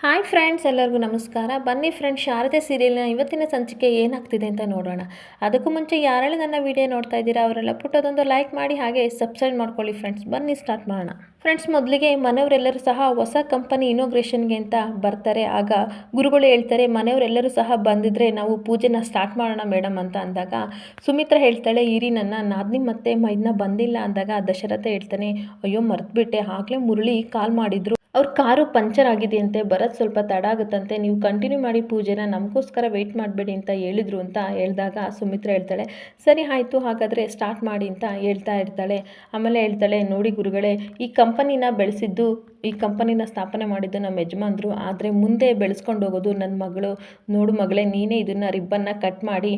Hi friends, ಎಲ್ಲರಿಗೂ ನಮಸ್ಕಾರ. ಬನ್ನಿ ಫ್ರೆಂಡ್ಸ್, ಶಾರದೆ ಸೀರಿಯಲ್ನ ಇವತ್ತಿನ ಸಂಚಿಕೆ ಏನಾಗ್ತಿದೆ ಅಂತ ನೋಡೋಣ. ಅದಕ್ಕೂ ಮುಂಚೆ ಯಾರೆಲ್ಲ ನನ್ನ ವಿಡಿಯೋ ನೋಡ್ತಾ ಇದ್ದೀರಾ ಅವರೆಲ್ಲ ಪುಟ್ಟದೊಂದು ಲೈಕ್ ಮಾಡಿ, ಹಾಗೆ ಸಬ್ಸ್ಕ್ರೈಬ್ ಮಾಡ್ಕೊಳ್ಳಿ ಫ್ರೆಂಡ್ಸ್. ಬನ್ನಿ ಸ್ಟಾರ್ಟ್ ಮಾಡೋಣ. ಫ್ರೆಂಡ್ಸ್, ಮೊದಲಿಗೆ ಮನೆಯವರೆಲ್ಲರೂ ಸಹ ಹೊಸ ಕಂಪನಿ ಇನೋಗ್ರೇಷನ್ಗೆ ಅಂತ ಬರ್ತಾರೆ. ಆಗ ಗುರುಗಳು ಹೇಳ್ತಾರೆ, ಮನೆಯವರೆಲ್ಲರೂ ಸಹ ಬಂದಿದ್ರೆ ನಾವು ಪೂಜೆನ ಸ್ಟಾರ್ಟ್ ಮಾಡೋಣ ಮೇಡಮ್ ಅಂತ ಅಂದಾಗ ಸುಮಿತ್ರಾ ಹೇಳ್ತಾಳೆ, ಇರಿ ನನ್ನ ನಾದಿನಿ ಮತ್ತೆ ಮೈದ್ನ ಬಂದಿಲ್ಲ ಅಂದಾಗ ದಶರಥ ಹೇಳ್ತಾನೆ, ಅಯ್ಯೋ ಮರ್ತ್ಬಿಟ್ಟೆ, ಆಗಲೇ ಮುರಳಿ ಕಾಲ್ ಮಾಡಿದ್ರು, ಅವ್ರ ಕಾರು ಪಂಚರ್ ಆಗಿದೆ ಅಂತೆ, ಬರೋದು ಸ್ವಲ್ಪ ತಡ ಆಗುತ್ತಂತೆ, ನೀವು ಕಂಟಿನ್ಯೂ ಮಾಡಿ ಪೂಜೆನ, ನಮಗೋಸ್ಕರ ವೆಯ್ಟ್ ಮಾಡಬೇಡಿ ಅಂತ ಹೇಳಿದ್ರು ಅಂತ ಹೇಳಿದಾಗ ಸುಮಿತ್ರಾ ಹೇಳ್ತಾಳೆ, ಸರಿ ಆಯಿತು ಹಾಗಾದರೆ ಸ್ಟಾರ್ಟ್ ಮಾಡಿ ಅಂತ ಹೇಳ್ತಾ ಇರ್ತಾಳೆ. ಆಮೇಲೆ ಹೇಳ್ತಾಳೆ, ನೋಡಿ ಗುರುಗಳೇ, ಈ ಕಂಪನಿನ ಬೆಳೆಸಿದ್ದು, ಈ ಕಂಪನಿನ ಸ್ಥಾಪನೆ ಮಾಡಿದ್ದು ನಮ್ಮ ಯಜಮಾನ್ರು, ಆದರೆ ಮುಂದೆ ಬೆಳೆಸ್ಕೊಂಡು ಹೋಗೋದು ನನ್ನ ಮಗಳು. ನೋಡು ಮಗಳೇ, ನೀನೇ ಇದನ್ನು ರಿಬ್ಬನ್ನ ಕಟ್ ಮಾಡಿ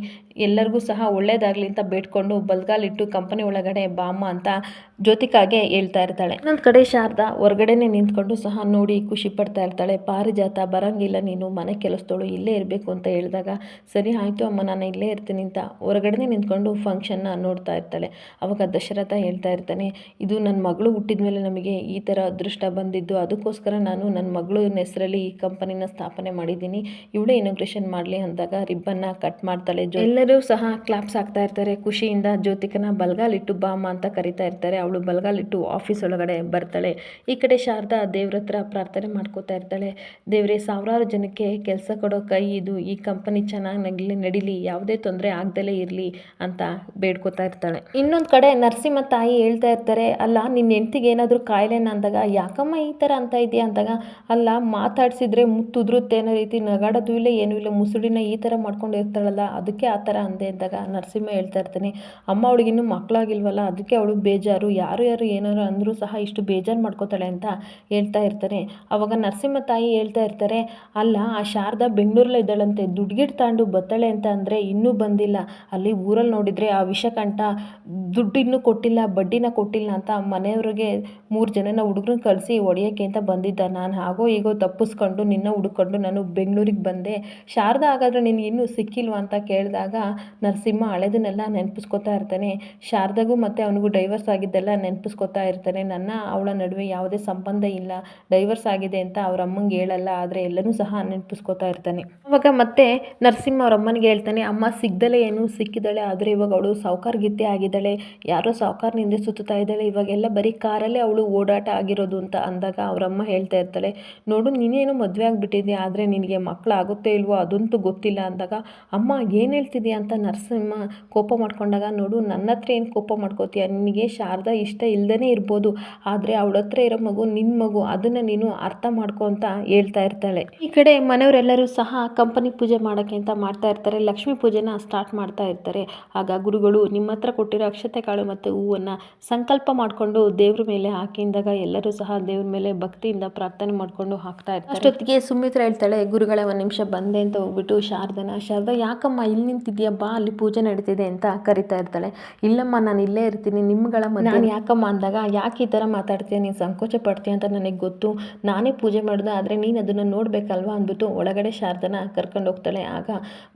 ಎಲ್ಲರಿಗೂ ಸಹ ಒಳ್ಳೇದಾಗಲಿ ಅಂತ ಬೇಡ್ಕೊಂಡು ಬಲ್ಗಾಲಿಟ್ಟು ಕಂಪನಿ ಒಳಗಡೆ ಬಾಮ್ಮ ಅಂತ ಜ್ಯೋತಿಕಾಗೆ ಹೇಳ್ತಾ ಇರ್ತಾಳೆ. ಇನ್ನೊಂದು ಕಡೆ ಶಾರದಾ ಹೊರಗಡೆನೆ ನಿಂತ್ಕೊಂಡು ಸಹ ನೋಡಿ ಖುಷಿ ಪಡ್ತಾ ಇರ್ತಾಳೆ. ಪಾರಿಜಾತ ಬರಂಗಿಲ್ಲ, ನೀನು ಮನೆ ಕೆಲಸದವಳು, ಇಲ್ಲೇ ಇರಬೇಕು ಅಂತ ಹೇಳಿದಾಗ ಸರಿ ಆಯಿತು ಅಮ್ಮ, ನಾನು ಇಲ್ಲೇ ಇರ್ತೀನಿ ಅಂತ ಹೊರಗಡೆನೆ ನಿಂತ್ಕೊಂಡು ಫಂಕ್ಷನ್ನ ನೋಡ್ತಾ ಇರ್ತಾಳೆ. ಅವಾಗ ದಶರಥ ಹೇಳ್ತಾ ಇರ್ತಾನೆ, ಇದು ನನ್ನ ಮಗಳು ಹುಟ್ಟಿದ ಮೇಲೆ ನಮಗೆ ಈ ಥರ ಅದೃಷ್ಟ ಬಂದಿದ್ದು, ಅದಕ್ಕೋಸ್ಕರ ನಾನು ನನ್ನ ಮಗಳು ಹೆಸರಲ್ಲಿ ಈ ಕಂಪನಿನ ಸ್ಥಾಪನೆ ಮಾಡಿದ್ದೀನಿ, ಇವಳೇ ಇನಾಗ್ರೇಷನ್ ಮಾಡಲಿ ಅಂದಾಗ ರಿಬ್ಬನ್ನ ಕಟ್ ಮಾಡ್ತಾಳೆ. ಎಲ್ಲರೂ ಸಹ ಕ್ಲಾಪ್ಸ್ ಆಗ್ತಾ ಇರ್ತಾರೆ ಖುಷಿಯಿಂದ. ಜ್ಯೋತಿಕನ ಬಲ್ಗಾಲಿಟ್ಟು ಬಾಮ್ಮ ಅಂತ ಕರಿತಾ ಇರ್ತಾರೆ. ಅವಳು ಬಲ್ಗಾಲಿಟ್ಟು ಆಫೀಸ್ ಒಳಗಡೆ ಬರ್ತಾಳೆ. ಈ ಕಡೆ ಶಾರದಾ ದೇವ್ರ ಹತ್ರ ಪ್ರಾರ್ಥನೆ ಮಾಡ್ಕೋತಾ ಇರ್ತಾಳೆ, ದೇವ್ರೆ, ಸಾವಿರಾರು ಜನಕ್ಕೆ ಕೆಲಸ ಕೊಡೋ ಕೈ ಇದು, ಈ ಕಂಪನಿ ಚೆನ್ನಾಗಿ ನಡೀಲಿ, ಯಾವುದೇ ತೊಂದರೆ ಆಗ್ದಲೇ ಇರಲಿ ಅಂತ ಬೇಡ್ಕೋತಾ ಇರ್ತಾಳೆ. ಇನ್ನೊಂದು ಕಡೆ ನರಸಿಂಹ ತಾಯಿ ಹೇಳ್ತಾ ಇರ್ತಾರೆ, ಅಲ್ಲ ನಿನ್ನ ಹೆಂಡ್ತಿಗೆ ಏನಾದರೂ ಕಾಯಿಲೆನ ಅಂದಾಗ, ಯಾಕಮ್ಮ ಈ ಥರ ಅಂತ ಇದೆಯಾ ಅಂದಾಗ, ಅಲ್ಲ ಮಾತಾಡ್ಸಿದ್ರೆ ಮುತ್ತುದ್ರುತ್ತೆ ಅನ್ನೋ ರೀತಿ ನಗಾಡೋದು ಇಲ್ಲ ಏನೂ ಇಲ್ಲ, ಮುಸುಡಿನ ಈ ಥರ ಮಾಡ್ಕೊಂಡು ಇರ್ತಾಳಲ್ಲ, ಅದಕ್ಕೆ ಆ ಥರ ಅಂದೆ ಅಂದಾಗ ನರಸಿಂಹ ಹೇಳ್ತಾ ಇರ್ತಾನೆ, ಅಮ್ಮ ಅವಳಿಗಿನ್ನೂ ಮಕ್ಕಳಾಗಿಲ್ವಲ್ಲ, ಅದಕ್ಕೆ ಅವಳು ಬೇಜಾರು, ಯಾರು ಏನಾರು ಅಂದರೂ ಸಹ ಇಷ್ಟು ಬೇಜಾರು ಮಾಡ್ಕೋತಾಳೆ ಅಂತ ಹೇಳ್ತಾ ಇರ್ತಾನೆ. ಅವಾಗ ನರಸಿಂಹ ತಾಯಿ ಹೇಳ್ತಾ ಇರ್ತಾರೆ, ಅಲ್ಲ ಆ ಶಾರದಾ ಬೆಂಗಳೂರಲ್ಲೇ ಇದ್ದಾಳಂತೆ, ದುಡ್ಗಿಟ್ಟು ತಾಂಡು ಬತ್ತಾಳೆ ಅಂತ ಅಂದರೆ ಇನ್ನೂ ಬಂದಿಲ್ಲ, ಅಲ್ಲಿ ಊರಲ್ಲಿ ನೋಡಿದರೆ ಆ ವಿಷಕಂಠ ದುಡ್ಡು ಇನ್ನೂ ಕೊಟ್ಟಿಲ್ಲ, ಬಡ್ಡಿನ ಕೊಟ್ಟಿಲ್ಲ ಅಂತ ಮನೆಯವ್ರಿಗೆ 3 ಜನನ ಹುಡುಗರನ್ನ ಕಳಿಸಿ ಹೊಡೆಯೋಕ್ಕೆ ಅಂತ ಬಂದಿದ್ದ. ನಾನು ಹಾಗೋ ಹೀಗೋ ತಪ್ಪಿಸ್ಕೊಂಡು ನಿನ್ನ ಹುಡುಕೊಂಡು ನಾನು ಬೆಂಗಳೂರಿಗೆ ಬಂದೆ. ಶಾರದಾ ಹಾಗಾದರೆ ನಿನಗೆ ಇನ್ನೂ ಸಿಕ್ಕಿಲ್ವಾ ಅಂತ ಕೇಳಿದಾಗ ನರಸಿಂಹ ಹಳೆದನ್ನೆಲ್ಲ ನೆನಪಿಸ್ಕೊತಾ ಇರ್ತಾನೆ. ಶಾರದಾಗೂ ಮತ್ತು ಅವನಿಗೂ ಡೈವರ್ಸ್ ಆಗಿದ್ದೆಲ್ಲ ನೆನಪಿಸ್ಕೊತಾ ಇರ್ತಾನೆ. ನನ್ನ ಅವಳ ನಡುವೆ ಯಾವುದೇ ಸಂಬಂಧ ಇಲ್ಲ, ಡೈವರ್ಸ್ ಆಗಿದೆ ಅಂತ ಅವ್ರ ಅಮ್ಮಂಗೆ ಹೇಳಲ್ಲ, ಆದರೆ ಎಲ್ಲನೂ ಸಹ ನೆನಪಿಸ್ಕೊತಾ ಇರ್ತಾನೆ. ಅವಾಗ ಮತ್ತೆ ನರಸಿಂಹ ಅವ್ರ ಅಮ್ಮನಿಗೆ ಹೇಳ್ತಾನೆ, ಅಮ್ಮ ಸಿಗ್ದಲೇ ಏನು ಸಿಕ್ಕಿದ್ದಾಳೆ, ಆದರೆ ಇವಾಗ ಅವಳು ಸಾವುಕಾರಗಿತ್ತೆ ಆಗಿದ್ದಾಳೆ, ಯಾರೋ ಸಾವುಕಾರನಿಂದ ಸುತ್ತಾ ಇದ್ದಾಳೆ, ಇವಾಗೆಲ್ಲ ಬರೀ ಕಾರಲ್ಲೇ ಅವಳು ಓಡಾಟ ಆಗಿರೋದು ಅಂತ ಅಂದಾಗ ಅವರಮ್ಮ ಹೇಳ್ತಾ ಇರ್ತಾಳೆ, ನೋಡು ನೀನೇನು ಮದುವೆ ಆಗಿಬಿಟ್ಟಿದ್ಯಾ, ಆದರೆ ನಿನಗೆ ಮಕ್ಕಳಾಗುತ್ತೋ ಇಲ್ವೋ ಅದಂತೂ ಗೊತ್ತಿಲ್ಲ ಅಂದಾಗ, ಅಮ್ಮ ಏನು ಹೇಳ್ತಿದ್ಯಾ ಅಂತ ನರಸಿಂಹ ಕೋಪ ಮಾಡ್ಕೊಂಡಾಗ, ನೋಡು ನನ್ನ ಹತ್ರ ಏನು ಕೋಪ ಮಾಡ್ಕೋತೀಯ, ನಿನಗೆ ಶಾರದಾ ಇಷ್ಟ ಇಲ್ಲದೇ ಇರ್ಬೋದು, ಆದರೆ ಅವಳ ಹತ್ರ ಇರೋ ಮಗು ನಿನ್ನ ಮಗು, ಅದನ್ನು ನೀನು ಅರ್ಥ ಮಾಡ್ಕೊ ಅಂತ ಹೇಳ್ತಾ ಇರ್ತಾಳೆ. ಈ ಕಡೆ ಮನೆಯವರೆಲ್ಲರೂ ಸಹ ಕಂಪನಿ ಪೂಜೆ ಮಾಡೋಕ್ಕೆ ಅಂತ ಮಾಡ್ತಾ ಇರ್ತಾರೆ. ಲಕ್ಷ್ಮೀ ಪೂಜೆನ ಸ್ಟಾರ್ಟ್ ಮಾಡ್ತಾ ಇರ್ತಾರೆ. ಆಗ ಗುರುಗಳು ನಿಮ್ಮ ಹತ್ರ ಕೊಟ್ಟಿರೋ ಅಕ್ಷತೆ ಕಾಳು ಮತ್ತು ಹೂವನ್ನು ಸಂಕಲ್ಪ ಮಾಡಿಕೊಂಡು ದೇವ್ರ ಮೇಲೆ ಹಾಕಿಂದಾಗ ಎಲ್ಲರೂ ಸಹ ದೇವ್ರ ಮೇಲೆ ಭಕ್ತಿಯಿಂದ ಪ್ರಾರ್ಥನೆ ಮಾಡಿಕೊಂಡು ಹಾಕ್ತಾ ಇರ್ತಾರೆ. ಅಷ್ಟೊತ್ತಿಗೆ ಸುಮಿತ್ರಾ ಹೇಳ್ತಾಳೆ, ಗುರುಗಳೇ ಒಂದು ನಿಮಿಷ ಬಂದೆ ಅಂತ ಹೋಗ್ಬಿಟ್ಟು ಶಾರದಾ ಯಾಕಮ್ಮ ಇಲ್ಲಿ ನಿಂತಿದ್ಯಾ, ಬಾ ಅಲ್ಲಿ ಪೂಜೆ ನಡೀತಿದೆ ಅಂತ ಕರಿತಾ ಇರ್ತಾಳೆ. ಇಲ್ಲಮ್ಮ ನಾನು ಇಲ್ಲೇ ಇರ್ತೀನಿ, ನಿಮ್ಗಳ ಮಧ್ಯೆ ನಾನು ಯಾಕಮ್ಮ ಅಂದಾಗ, ಯಾಕೆ ಈ ಥರ ಮಾತಾಡ್ತೀಯ, ನೀನು ಸಂಕೋಚ ಪಡ್ತೀಯ ಅಂತ ನನಗೆ ಗೊತ್ತು, ನಾನೇ ಪೂಜೆ ಮಾಡಿದೆ, ಆದರೆ ನೀನು ಅದನ್ನು ನೋಡಬೇಕಲ್ವಾ ಅಂದ್ಬಿಟ್ಟು ಒಳಗಡೆ ಶಾರದನ ಕರ್ಕೊಂಡು ಹೋಗ್ತಾಳೆ. ಆಗ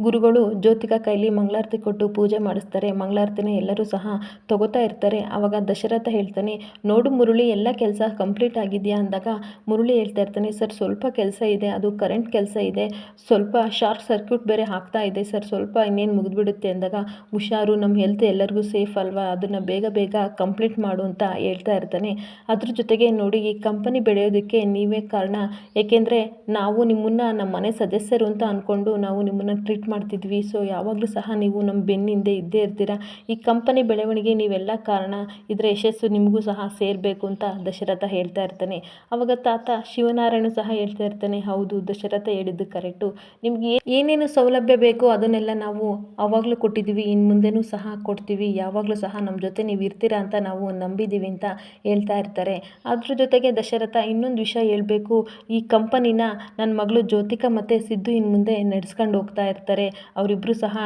ಗುರುಗಳು ಜ್ಯೋತಿಕಾ ಕೈಲಿ ಮಂಗಳಾರತಿ ಕೊಟ್ಟು ಪೂಜೆ ಮಾಡಿಸ್ತಾರೆ. ಮಂಗಳಾರತಿನ ಎಲ್ಲರೂ ಸಹ ತಗೋತಾ ಇರ್ತಾರೆ. ಆವಾಗ ದಶರಥ ಹೇಳ್ತಾನೆ, ನೋಡು ಮುರಳಿ, ಎಲ್ಲ ಕೆಲಸ ಕಂಪ್ಲೀಟ್ ಆಗಿದೆಯಾ ಅಂದಾಗ ಮುರಳಿ ಹೇಳ್ತಾ ಇರ್ತಾನೆ, ಸರ್ ಸ್ವಲ್ಪ ಕೆಲಸ ಇದೆ, ಅದು ಕರೆಂಟ್ ಕೆಲಸ ಇದೆ, ಸ್ವಲ್ಪ ಶಾರ್ಟ್ ಸರ್ಕ್ಯೂಟ್ ಬೇರೆ ಆಗ್ತಾ ಇದೆ ಸರ್, ಸ್ವಲ್ಪ ಇನ್ನೇನು ಮುಗಿದ್ಬಿಡುತ್ತೆ ಅಂದಾಗ, ಹುಷಾರು, ನಮ್ಮ ಹೆಲ್ತ್ ಎಲ್ಲರಿಗೂ ಸೇಫ್ ಅಲ್ವಾ, ಅದನ್ನು ಬೇಗ ಬೇಗ ಕಂಪ್ಲೀಟ್ ಮಾಡು ಅಂತ ಹೇಳ್ತಾ ಇರ್ತಾನೆ. ಅದ್ರ ಜೊತೆಗೆ ನೋಡಿ, ಈ ಕಂಪನಿ ಬೆಳೆಯೋದಕ್ಕೆ ನೀವೇ ಕಾರಣ, ಏಕೆಂದರೆ ನಾವು ನಿಮ್ಮನ್ನು ನಮ್ಮ ಮನೆ ಸದಸ್ಯರು ಅಂತ ಅಂದ್ಕೊಂಡು ನಾವು ನಿಮ್ಮನ್ನು ಟ್ರೀಟ್ ಮಾಡ್ತಿದ್ವಿ, ಸೊ ಯಾವಾಗಲೂ ಸಹ ನೀವು ನಮ್ಮ ಬೆನ್ನಿಂದೆ ಇದ್ದೇ ಇರ್ತೀರ, ಈ ಕಂಪನಿ ಬೆಳವಣಿಗೆ ನೀವೆಲ್ಲ ಕಾರಣ, ಇದರ ಯಶಸ್ಸು ನಿಮಗೂ ಸಹ ಸೇರಬೇಕು ಅಂತ ದಶರಥ ಹೇಳ್ತಾ ಇರ್ತಾನೆ. ಅವಾಗ ತಾತ ಶಿವನಾರಾಯಣ ಸಹ ಹೇಳ್ತಾ ಇರ್ತಾನೆ, ಹೌದು ದಶರಥ ಹೇಳಿದ್ದು ಕರೆಕ್ಟು, ನಿಮ್ಗೆ ಏನೇನು ಸೌಲಭ್ಯ ಬೇಕೋ ಅದನ್ನೆಲ್ಲ ನಾವು ಆವಾಗಲೂ ಕೊಟ್ಟಿದ್ದೀವಿ, ಇನ್ನು ಮುಂದೆನೂ ಸಹ ಕೊಡ್ತೀವಿ, ಯಾವಾಗಲೂ ಸಹ ನಮ್ಮ ಜೊತೆ ನೀವು ಇರ್ತೀರಾ ಅಂತ ನಾವು ನಂಬಿದ್ದೀವಿ ಅಂತ ಹೇಳ್ತಾ ಇರ್ತಾರೆ. ಅದ್ರ ಜೊತೆಗೆ ದಶರಥ ಇನ್ನೊಂದು ವಿಷಯ ಹೇಳಬೇಕು, ಈ ಕಂಪನಿನ ನನ್ನ ಮಗಳು ಜ್ಯೋತಿಕಾ ಮತ್ತು ಸಿದ್ದು ಇನ್ನು ಮುಂದೆ ನಡೆಸ್ಕೊಂಡು ಹೋಗ್ತಾ ಇರ್ತಾರೆ, ಅವರಿಬ್ಬರು ಸಹ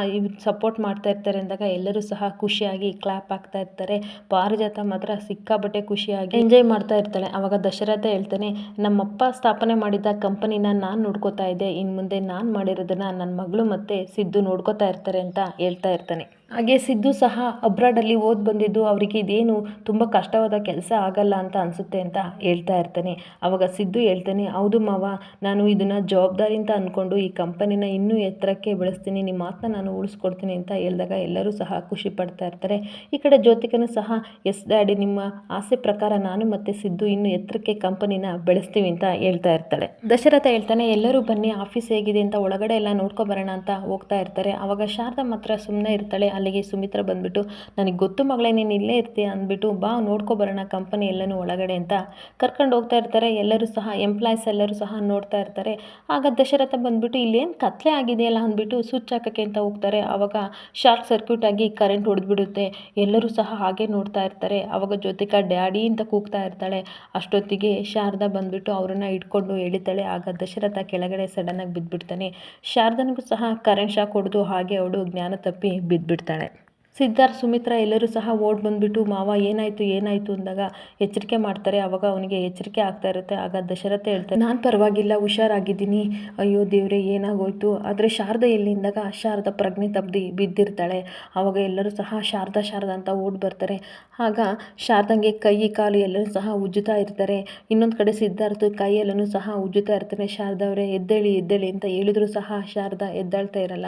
ಸಪೋರ್ಟ್ ಮಾಡ್ತಾ ಇರ್ತಾರೆ ಅಂದಾಗ ಎಲ್ಲರೂ ಸಹ ಖುಷಿಯಾಗಿ ಕ್ಲಾಪ್ ಆಗ್ತಾ ಇರ್ತಾರೆ. ಪಾರಿಜಾತ ಮಾತ್ರ ಸಿಕ್ಕಾಬಟ್ಟೆ ಖುಷಿಯಾಗಿ ಎಂಜಾಯ್ ಮಾಡ್ತಾ ಇರ್ತಾಳೆ. ಅವಾಗ ದಶರಥ ಹೇಳ್ತಾನೆ, ನಮ್ಮಪ್ಪ ಸ್ಥಾಪನೆ ಮಾಡಿದ ಕಂಪನಿನ ನಾನು ನೋಡ್ಕೋತಾ ಇದ್ದೆ, ಇನ್ನು ಮುಂದೆ ನಾನು ಮಾಡಿರೋದನ್ನ ನನ್ನ ಮಗಳು ಮತ್ತು ಸಿದ್ದು ನೋಡ್ಕೋತಾ ಇರ್ತಾರೆ ಅಂತ ಹೇಳ್ತಾ ಇರ್ತಾನೆ. ಹಾಗೆ ಸಿದ್ದು ಸಹ ಅಬ್ರಾಡಲ್ಲಿ ಓದಿ ಬಂದಿದ್ದು ಅವರಿಗೆ ಇದೇನು ತುಂಬ ಕಷ್ಟವಾದ ಕೆಲಸ ಆಗಲ್ಲ ಅಂತ ಅನಿಸುತ್ತೆ ಅಂತ ಹೇಳ್ತಾ ಇರ್ತಾನೆ. ಆವಾಗ ಸಿದ್ದು ಹೇಳ್ತಾನೆ, ಹೌದು ಮಾವ, ನಾನು ಇದನ್ನು ಜವಾಬ್ದಾರಿ ಅಂತ ಅಂದ್ಕೊಂಡು ಈ ಕಂಪನಿನ ಇನ್ನೂ ಎತ್ತರಕ್ಕೆ ಬೆಳೆಸ್ತೀನಿ, ನಿಮ್ಮ ಮಾತನ್ನ ನಾನು ಉಳಿಸ್ಕೊಡ್ತೀನಿ ಅಂತ ಹೇಳಿದಾಗ ಎಲ್ಲರೂ ಸಹ ಖುಷಿ ಪಡ್ತಾ ಇರ್ತಾರೆ. ಈ ಕಡೆ ಜ್ಯೋತಿಕನು ಸಹ, ಎಸ್ ಡ್ಯಾಡಿ, ನಿಮ್ಮ ಆಸೆ ಪ್ರಕಾರ ನಾನು ಮತ್ತು ಸಿದ್ದು ಇನ್ನೂ ಎತ್ತರಕ್ಕೆ ಕಂಪನಿನ ಬೆಳೆಸ್ತೀವಿ ಅಂತ ಹೇಳ್ತಾ ಇರ್ತಾಳೆ. ದಶರಥ ಹೇಳ್ತಾನೆ, ಎಲ್ಲರೂ ಬನ್ನಿ, ಆಫೀಸ್ ಹೇಗಿದೆ ಅಂತ ಒಳಗಡೆ ಎಲ್ಲ ನೋಡ್ಕೊ ಬರೋಣ ಅಂತ ಹೋಗ್ತಾ ಇರ್ತಾರೆ. ಆವಾಗ ಶಾರದಾ ಮಾತ್ರ ಸುಮ್ಮನೆ ಇರ್ತಾಳೆ. ಅಲ್ಲಿಗೆ ಸುಮಿತ್ರ ಬಂದ್ಬಿಟ್ಟು, ನನಗೆ ಗೊತ್ತು ಮಗಳೇ, ನೀನು ಇಲ್ಲೇ ಇರ್ತೀಯ ಅಂದ್ಬಿಟ್ಟು, ಬಾ ನೋಡ್ಕೊ ಬರೋಣ ಕಂಪನಿ ಎಲ್ಲನೂ ಒಳಗಡೆ ಅಂತ ಕರ್ಕೊಂಡು ಹೋಗ್ತಾ ಇರ್ತಾರೆ. ಎಲ್ಲರೂ ಸಹ ಎಂಪ್ಲಾಯ್ಸ್ ಎಲ್ಲರೂ ಸಹ ನೋಡ್ತಾ ಇರ್ತಾರೆ. ಆಗ ದಶರಥ ಬಂದ್ಬಿಟ್ಟು, ಇಲ್ಲೇನು ಕತ್ಲೆ ಆಗಿದೆಯಲ್ಲ ಅಂದ್ಬಿಟ್ಟು ಸ್ವಿಚ್ ಹಾಕೋಕ್ಕೆ ಅಂತ ಹೋಗ್ತಾರೆ. ಆವಾಗ ಶಾರ್ಟ್ ಸರ್ಕ್ಯೂಟ್ ಆಗಿ ಕರೆಂಟ್ ಹೊಡೆದ್ಬಿಡುತ್ತೆ. ಎಲ್ಲರೂ ಸಹ ಹಾಗೆ ನೋಡ್ತಾ ಇರ್ತಾರೆ. ಆವಾಗ ಜ್ಯೋತಿಕಾ ಡ್ಯಾಡಿ ಅಂತ ಕೂಗ್ತಾ ಇರ್ತಾಳೆ. ಅಷ್ಟೊತ್ತಿಗೆ ಶಾರದಾ ಬಂದ್ಬಿಟ್ಟು ಅವರನ್ನು ಹಿಡ್ಕೊಂಡು ಎಳಿತಾಳೆ. ಆಗ ದಶರಥ ಕೆಳಗಡೆ ಸಡನ್ನಾಗಿ ಬಿದ್ದುಬಿಡ್ತಾನೆ. ಶಾರದನಿಗೂ ಸಹ ಕರೆಂಟ್ ಶಾಕ್ ಹೊಡೆದು ಹಾಗೆ ಅವಳು ಜ್ಞಾನ ತಪ್ಪಿ ಬಿದ್ದುಬಿಡ್ತಾಳೆ. ಸಿದ್ಧಾರ್ಥ್, ಸುಮಿತ್ರ ಎಲ್ಲರೂ ಸಹ ಓಡ್ ಬಂದುಬಿಟ್ಟು, ಮಾವ ಏನಾಯಿತು ಅಂದಾಗ ಎಚ್ಚರಿಕೆ ಮಾಡ್ತಾರೆ. ಆವಾಗ ಅವನಿಗೆ ಎಚ್ಚರಿಕೆ ಆಗ್ತಾ ಇರುತ್ತೆ. ಆಗ ದಶರಥ ಹೇಳ್ತಾರೆ, ನಾನು ಪರವಾಗಿಲ್ಲ, ಹುಷಾರಾಗಿದ್ದೀನಿ, ಅಯ್ಯೋ ದೇವರೇ ಏನಾಗೋಯ್ತು. ಆದರೆ ಶಾರದಾ ಎಲ್ಲಿಂದಾಗ ಶಾರದಾ ಪ್ರಜ್ಞೆ ತಪ್ಪಿ ಬಿದ್ದಿರ್ತಾಳೆ. ಆವಾಗ ಎಲ್ಲರೂ ಸಹ ಶಾರದಾ ಅಂತ ಓಡ್ ಬರ್ತಾರೆ. ಆಗ ಶಾರದಂಗೆ ಕೈ ಕಾಲು ಎಲ್ಲರೂ ಸಹ ಉಜ್ಜುತ್ತಾ ಇರ್ತಾರೆ. ಇನ್ನೊಂದು ಕಡೆ ಸಿದ್ಧಾರ್ಥ್ ಕೈಯೆಲ್ಲನೂ ಸಹ ಉಜ್ಜುತ್ತಾ ಇರ್ತಾನೆ. ಶಾರದಾ ಅವರೇ ಎದ್ದೇಳಿ ಅಂತ ಹೇಳಿದ್ರು ಸಹ ಶಾರದಾ ಎದ್ದಾಳ್ತಾ ಇರಲ್ಲ.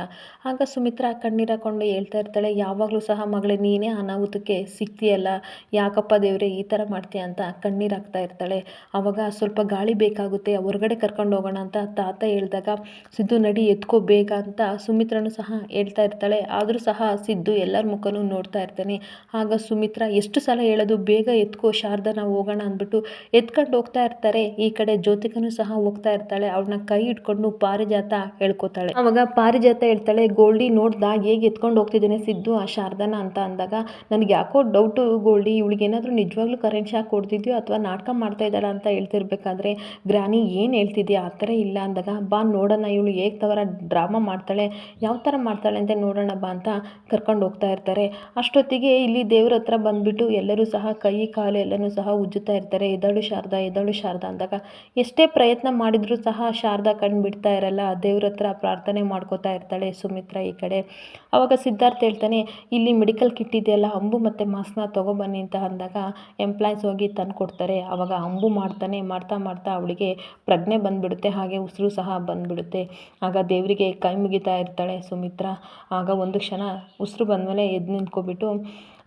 ಆಗ ಸುಮಿತ್ರ ಕಣ್ಣೀರು ಹಾಕೊಂಡು ಹೇಳ್ತಾ ಇರ್ತಾಳೆ, ಯಾವಾಗಲೂ ಸಹ ಮಗಳೇ, ನೀನೇ ಅನಾಹುತಕ್ಕೆ ಸಿಗ್ತೀಯಲ್ಲ, ಯಾಕಪ್ಪ ದೇವರೇ ಈ ಥರ ಮಾಡ್ತೀಯ ಅಂತ ಕಣ್ಣೀರು ಹಾಕ್ತಾ ಇರ್ತಾಳೆ. ಆವಾಗ ಸ್ವಲ್ಪ ಗಾಳಿ ಬೇಕಾಗುತ್ತೆ, ಹೊರಗಡೆ ಕರ್ಕೊಂಡು ಹೋಗೋಣ ಅಂತ ತಾತ ಹೇಳಿದಾಗ, ಸಿದ್ದು ನಡಿ ಎತ್ಕೋ ಬೇಗ ಅಂತ ಸುಮಿತ್ರನು ಸಹ ಹೇಳ್ತಾ ಇರ್ತಾಳೆ. ಆದರೂ ಸಹ ಸಿದ್ದು ಎಲ್ಲರ ಮುಖನೂ ನೋಡ್ತಾ ಇರ್ತಾನೆ. ಆಗ ಸುಮಿತ್ರ, ಎಷ್ಟು ಸಲ ಹೇಳೋದು, ಬೇಗ ಎತ್ಕೋ ಶಾರದಾ, ನಾವು ಹೋಗೋಣ ಅಂದ್ಬಿಟ್ಟು ಎತ್ಕೊಂಡು ಹೋಗ್ತಾ ಇರ್ತಾರೆ. ಈ ಕಡೆ ಜ್ಯೋತಿಕನು ಸಹ ಹೋಗ್ತಾ ಇರ್ತಾಳೆ. ಅವಳನ್ನ ಕೈ ಹಿಡ್ಕೊಂಡು ಪಾರಿಜಾತ ಹೇಳ್ಕೊತಾಳೆ. ಆವಾಗ ಪಾರಿಜಾತ ಹೇಳ್ತಾಳೆ, ಗೋಲ್ಡಿ ನೋಡ್ದಾ ಹೇಗೆ ಎತ್ಕೊಂಡು ಹೋಗ್ತಿದ್ದೇನೆ ಸಿದ್ದು ಆ ಶಾರದಾನ ಅಂತ ಅಂದಾಗ, ನನಗೆ ಯಾಕೋ ಡೌಟು ಗೋಲ್ಡಿ, ಇವಳಿಗೇನಾದರೂ ನಿಜವಾಗ್ಲೂ ಕರೆಂಟ್ ಶಾಕ್ ಕೊಡ್ತಿದ್ಯೋ ಅಥವಾ ನಾಟಕ ಮಾಡ್ತಾ ಇದ್ದಾಳ ಅಂತ ಹೇಳ್ತಿರ್ಬೇಕಾದ್ರೆ, ಗ್ರಾನಿ ಏನು ಹೇಳ್ತಿದ್ಯಾ, ಆ ಥರ ಇಲ್ಲ ಅಂದಾಗ, ಬಾ ನೋಡೋಣ ಇವಳು ಹೇಗೆ ಥರ ಡ್ರಾಮಾ ಮಾಡ್ತಾಳೆ, ಯಾವ ಥರ ಮಾಡ್ತಾಳೆ ಅಂತ ನೋಡೋಣ ಬಾ ಅಂತ ಕರ್ಕೊಂಡು ಹೋಗ್ತಾ ಇರ್ತಾರೆ. ಅಷ್ಟೊತ್ತಿಗೆ ಇಲ್ಲಿ ದೇವ್ರ ಹತ್ರ ಬಂದುಬಿಟ್ಟು ಎಲ್ಲರೂ ಸಹ ಕೈ ಕಾಲು ಎಲ್ಲನೂ ಸಹ ಉಜ್ಜುತ್ತಾ ಇರ್ತಾರೆ. ಎದ್ದಾಳು ಶಾರದಾ ಅಂದಾಗ ಎಷ್ಟೇ ಪ್ರಯತ್ನ ಮಾಡಿದರೂ ಸಹ ಶಾರದಾ ಕಣ್ಣು ಬಿಡ್ತಾ ಇರಲ್ಲ. ದೇವ್ರ ಹತ್ರ ಪ್ರಾರ್ಥನೆ ಮಾಡ್ಕೋತಾ ಇರ್ತಾಳೆ ಸುಮಿತ್ರ. ಈ ಕಡೆ ಆವಾಗ ಸಿದ್ಧಾರ್ಥ್ ಹೇಳ್ತಾನೆ, ಇಲ್ಲಿ ಮೆಡಿಕಲ್ ಕಿಟ್ ಇದೆಯಲ್ಲ, ಅಂಬು ಮತ್ತು ಮಾಸ್ಕ್ನ ತೊಗೊಬನ್ನಿ ಅಂತ ಅಂದಾಗ ಎಂಪ್ಲಾಯ್ಸ್ ಹೋಗಿ ತಂದು ಕೊಡ್ತಾರೆ. ಆವಾಗ ಅಂಬು ಮಾಡ್ತಾ ಅವಳಿಗೆ ಪ್ರಜ್ಞೆ ಬಂದುಬಿಡುತ್ತೆ, ಹಾಗೆ ಉಸಿರು ಸಹ ಬಂದುಬಿಡುತ್ತೆ. ಆಗ ದೇವರಿಗೆ ಕೈ ಮುಗಿತಾ ಇರ್ತಾಳೆ ಸುಮಿತ್ರ. ಆಗ ಒಂದು ಕ್ಷಣ ಉಸಿರು ಬಂದಮೇಲೆ ಎದ್ದು ನಿಂತ್ಕೊಬಿಟ್ಟು,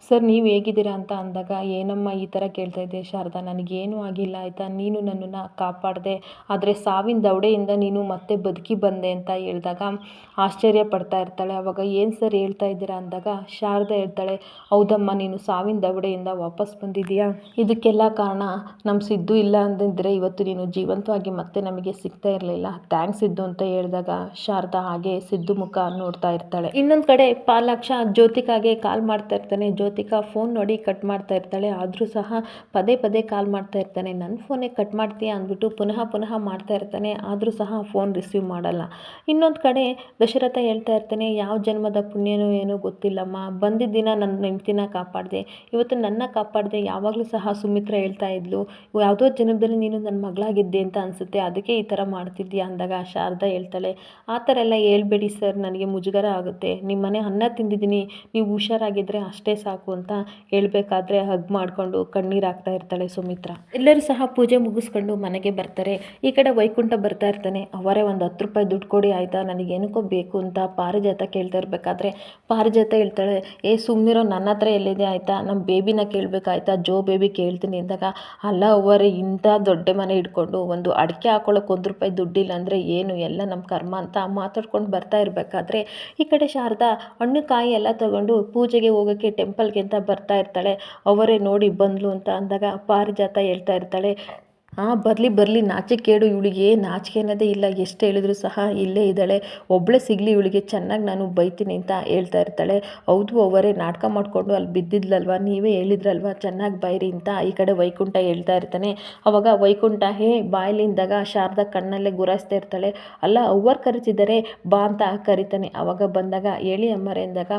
ಸರ್ ನೀವು ಹೇಗಿದ್ದೀರಾ ಅಂತ ಅಂದಾಗ, ಏನಮ್ಮ ಈ ಥರ ಕೇಳ್ತಾ ಇದ್ದೆ ಶಾರದಾ, ನನಗೇನೂ ಆಗಿಲ್ಲ ಆಯಿತಾ, ನೀನು ನನ್ನನ್ನು ಕಾಪಾಡಿದೆ, ಆದರೆ ಸಾವಿನ ದವಡೆಯಿಂದ ನೀನು ಮತ್ತೆ ಬದುಕಿ ಬಂದೆ ಅಂತ ಹೇಳಿದಾಗ ಆಶ್ಚರ್ಯ ಪಡ್ತಾ ಇರ್ತಾಳೆ. ಆವಾಗ ಏನು ಸರ್ ಹೇಳ್ತಾ ಇದ್ದೀರಾ ಅಂದಾಗ ಶಾರದಾ ಹೇಳ್ತಾಳೆ, ಹೌದಮ್ಮ, ನೀನು ಸಾವಿನ ದವಡೆಯಿಂದ ವಾಪಸ್ ಬಂದಿದ್ದೀಯಾ, ಇದಕ್ಕೆಲ್ಲ ಕಾರಣ ನಮ್ಮ ಸಿದ್ದು ಇಲ್ಲ ಅಂದಿದ್ರೆ ಇವತ್ತು ನೀನು ಜೀವಂತವಾಗಿ ಮತ್ತೆ ನಮಗೆ ಸಿಗ್ತಾ ಇರಲಿಲ್ಲ, ಥ್ಯಾಂಕ್ಸ್ ಸಿದ್ದು ಅಂತ ಹೇಳಿದಾಗ ಶಾರದಾ ಹಾಗೆ ಸಿದ್ದು ಮುಖ ನೋಡ್ತಾ ಇರ್ತಾಳೆ. ಇನ್ನೊಂದು ಕಡೆ ಪಾಲಾಕ್ಷ ಜ್ಯೋತಿಕಾಗೆ ಕಾಲ್ ಮಾಡ್ತಾ ಇರ್ತಾನೆ. ಜ್ಯೋತಿಕಾ ಫೋನ್ ನೋಡಿ ಕಟ್ ಮಾಡ್ತಾ ಇರ್ತಾಳೆ. ಆದರೂ ಸಹ ಪದೇ ಕಾಲ್ ಮಾಡ್ತಾ ಇರ್ತಾನೆ. ನನ್ನ ಫೋನೇ ಕಟ್ ಮಾಡ್ತೀಯಾ ಅಂದ್ಬಿಟ್ಟು ಪುನಃ ಮಾಡ್ತಾ ಇರ್ತಾನೆ. ಆದರೂ ಸಹ ಫೋನ್ ರಿಸೀವ್ ಮಾಡಲ್ಲ. ಇನ್ನೊಂದು ಕಡೆ ದಶರಥ ಹೇಳ್ತಾ ಇರ್ತಾನೆ, ಯಾವ ಜನ್ಮದ ಪುಣ್ಯನೋ ಏನೋ ಗೊತ್ತಿಲ್ಲಮ್ಮ, ಬಂದಿದ್ದ ದಿನ ನನ್ನ ಹೆಂಡ್ತಿನ ಕಾಪಾಡಿದೆ, ಇವತ್ತು ನನ್ನ ಕಾಪಾಡಿದೆ. ಯಾವಾಗಲೂ ಸಹ ಸುಮಿತ್ರ ಹೇಳ್ತಾ ಇದ್ಲು, ಯಾವುದೋ ಜನ್ಮದಲ್ಲಿ ನೀನು ನನ್ನ ಮಗಳಾಗಿದ್ದೆ ಅಂತ ಅನಿಸುತ್ತೆ, ಅದಕ್ಕೆ ಈ ಥರ ಮಾಡ್ತಿದ್ಯಾ ಅಂದಾಗ ಶಾರದಾ ಹೇಳ್ತಾಳೆ, ಆ ಥರ ಎಲ್ಲ ಹೇಳ್ಬೇಡಿ ಸರ್, ನನಗೆ ಮುಜುಗರ ಆಗುತ್ತೆ, ನಿಮ್ಮ ಮನೆ ಅನ್ನ ತಿಂದಿದ್ದೀನಿ, ನೀವು ಹುಷಾರಾಗಿದ್ದರೆ ಅಷ್ಟೇ ಸಾಕು ಅಂತ ಹೇಳಬೇಕಾದ್ರೆ ಹಗ್ ಮಾಡಿಕೊಂಡು ಕಣ್ಣೀರು ಹಾಕ್ತಾ ಇರ್ತಾಳೆ ಸುಮಿತ್ರ. ಎಲ್ಲರೂ ಸಹ ಪೂಜೆ ಮುಗಿಸ್ಕೊಂಡು ಮನೆಗೆ ಬರ್ತಾರೆ. ಈ ಕಡೆ ವೈಕುಂಠ ಬರ್ತಾ ಇರ್ತಾನೆ. ಅವರೇ ಒಂದು 10 ರೂಪಾಯಿ ದುಡ್ಡು ಕೊಡಿ ಆಯಿತಾ, ನನಗೇನಕ್ಕೋ ಬೇಕು ಅಂತ ಪಾರಿಜಾತ ಕೇಳ್ತಾ ಇರಬೇಕಾದ್ರೆ ಪಾರಿಜಾತ ಹೇಳ್ತಾಳೆ, ಸುಮ್ಮನಿರೋ, ನನ್ನ ಹತ್ರ ಎಲ್ಲಿದೆ ಆಯಿತಾ, ನಮ್ಮ ಬೇಬಿನ ಕೇಳಬೇಕಾಯ್ತಾ, ಜೋ ಬೇಬಿ ಕೇಳ್ತೀನಿ ಅಂದಾಗ, ಅಲ್ಲ ಅವರೇ, ಇಂಥ ದೊಡ್ಡ ಮನೆ ಇಟ್ಕೊಂಡು ಒಂದು ಅಡಿಕೆ ಹಾಕೊಳ್ಳೋಕೆ 1 ರೂಪಾಯಿ ದುಡ್ಡಿಲ್ಲ ಅಂದರೆ ಏನು, ಎಲ್ಲ ನಮ್ಮ ಕರ್ಮ ಅಂತ ಮಾತಾಡ್ಕೊಂಡು ಬರ್ತಾ ಇರಬೇಕಾದ್ರೆ ಈ ಕಡೆ ಶಾರದಾ ಹಣ್ಣು ಕಾಯಿ ಎಲ್ಲ ತಗೊಂಡು ಪೂಜೆಗೆ ಹೋಗೋಕ್ಕೆ ಟೆಂಪಲ್ಗೆ ಅಂತ ಬರ್ತಾ ಇರ್ತಾಳೆ. ಅವರೇ ನೋಡಿ ಬಂದ್ಲು ಅಂತ ಅಂದಾಗ ಪಾರಿಜಾತ ಹೇಳ್ತಾ ಇರ್ತಾಳೆ, ಬರಲಿ, ನಾಚಿಕೇಡು ಇವಳಿಗೆ, ನಾಚಿಕೆ ಅನ್ನೋದೇ ಇಲ್ಲ, ಎಷ್ಟು ಹೇಳಿದ್ರು ಸಹ ಇಲ್ಲೇ ಇದ್ದಾಳೆ, ಒಬ್ಬಳೇ ಸಿಗಲಿ ಇವಳಿಗೆ, ಚೆನ್ನಾಗಿ ನಾನು ಬೈತೀನಿ ಅಂತ ಹೇಳ್ತಾ ಇರ್ತಾಳೆ. ಹೌದು ಅವರೇ, ನಾಟಕ ಮಾಡಿಕೊಂಡು ಅಲ್ಲಿ ಬಿದ್ದಿದ್ಲಲ್ವ, ನೀವೇ ಹೇಳಿದ್ರಲ್ವ ಚೆನ್ನಾಗಿ ಬೈರಿ ಅಂತ ಈ ಕಡೆ ವೈಕುಂಠ ಹೇಳ್ತಾ ಇರ್ತಾನೆ. ಅವಾಗ ವೈಕುಂಠ ಬಾಯಲ್ಲಿಂದಾಗ ಶಾರದಾ ಕಣ್ಣಲ್ಲೇ ಗುರಾಯಿಸ್ತಾ ಇರ್ತಾಳೆ. ಅಲ್ಲ, ಅವ್ವರು ಕರಿತಿದ್ದಾರೆ ಬಾ ಅಂತ ಕರಿತಾನೆ. ಅವಾಗ ಬಂದಾಗ ಹೇಳಿ ಅಮ್ಮರೇ ಅಂದಾಗ,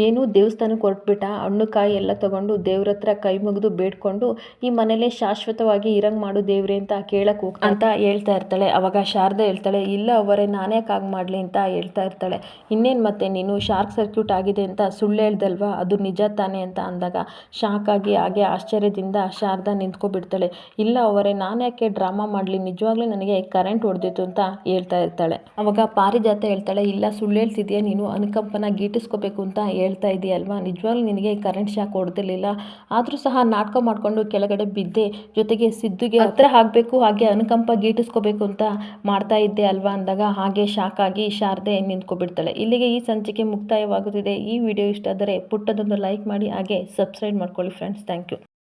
ಏನು ದೇವಸ್ಥಾನಕ್ಕೆ ಹೊರಟ್ಬಿಟ್ಟ, ಹಣ್ಣು ಕಾಯಿ ಎಲ್ಲ ತೊಗೊಂಡು ದೇವ್ರ ಹತ್ರ ಕೈ ಮುಗಿದು ಬೇಡ್ಕೊಂಡು ಈ ಮನೇಲೇ ಶಾಶ್ವತವಾಗಿ ಇರಂಗೆ ಮಾಡು ದೇವ್ರೆ ದೇವ್ರೆ ಅಂತ ಕೇಳಕ್ಕೆ ಹೋಗ್ತಾ ಅಂತ ಹೇಳ್ತಾ ಇರ್ತಾಳೆ. ಅವಾಗ ಶಾರದೆ ಹೇಳ್ತಾಳೆ, ಇಲ್ಲ ಅವರೇ ನಾನೇ ಯಾಕೆ ಮಾಡಲಿ ಅಂತ ಹೇಳ್ತಾ ಇರ್ತಾಳೆ. ಇನ್ನೇನು ಮತ್ತೆ ನೀನು ಶಾರ್ಟ್ ಸರ್ಕ್ಯೂಟ್ ಆಗಿದೆ ಅಂತ ಸುಳ್ಳು ಹೇಳ್ದಲ್ವಾ, ಅದು ನಿಜ ತಾನೇ ಅಂತ ಅಂದಾಗ ಶಾಕ್ ಆಗಿ ಹಾಗೆ ಆಶ್ಚರ್ಯದಿಂದ ಶಾರದಾ ನಿಂತ್ಕೊಬಿಡ್ತಾಳೆ. ಇಲ್ಲ ಅವರೇ ನಾನು ಯಾಕೆ ಡ್ರಾಮಾ ಮಾಡಲಿ, ನಿಜವಾಗ್ಲೂ ನನಗೆ ಕರೆಂಟ್ ಹೊಡೆದಿತ್ತು ಅಂತ ಹೇಳ್ತಾ ಇರ್ತಾಳೆ. ಅವಾಗ ಪಾರಿಜಾತ ಹೇಳ್ತಾಳೆ, ಇಲ್ಲ ಸುಳ್ಳು ಹೇಳ್ತಿದ್ಯಾ ನೀನು, ಅನುಕಂಪನ ಗೀಟಿಸ್ಕೋಬೇಕು ಅಂತ ಹೇಳ್ತಾ ಇದೆಯಲ್ವಾ, ನಿಜವಾಗ್ಲೂ ನಿನಗೆ ಕರೆಂಟ್ ಶಾಕ್ ಹೊಡೆದಿರಲಿಲ್ಲ, ಆದರೂ ಸಹ ನಾಟಕ ಮಾಡಿಕೊಂಡು ಕೆಳಗಡೆ ಬಿದ್ದೆ, ಜೊತೆಗೆ ಸಿದ್ದುಗೆ ಹತ್ರ ಆಗಬೇಕು ಹಾಗೆ ಅನುಕಂಪ ಗೀಟಿಸ್ಕೋಬೇಕು ಅಂತ ಮಾಡ್ತಾ ಇದ್ದೆ ಅಲ್ವಾ ಅಂದಾಗ ಹಾಗೆ ಶಾಕ್ ಆಗಿ ಶಾರದೆ ನಿಂತ್ಕೊಬಿಡ್ತಾಳೆ. ಇಲ್ಲಿಗೆ ಈ ಸಂಚಿಕೆ ಮುಕ್ತಾಯವಾಗುತ್ತಿದೆ. ಈ ವಿಡಿಯೋ ಇಷ್ಟ ಆದರೆ ಪುಟ್ಟದೊಂದು ಲೈಕ್ ಮಾಡಿ ಹಾಗೆ ಸಬ್ಸ್ಕ್ರೈಬ್ ಮಾಡ್ಕೊಳ್ಳಿ ಫ್ರೆಂಡ್ಸ್. Thank you.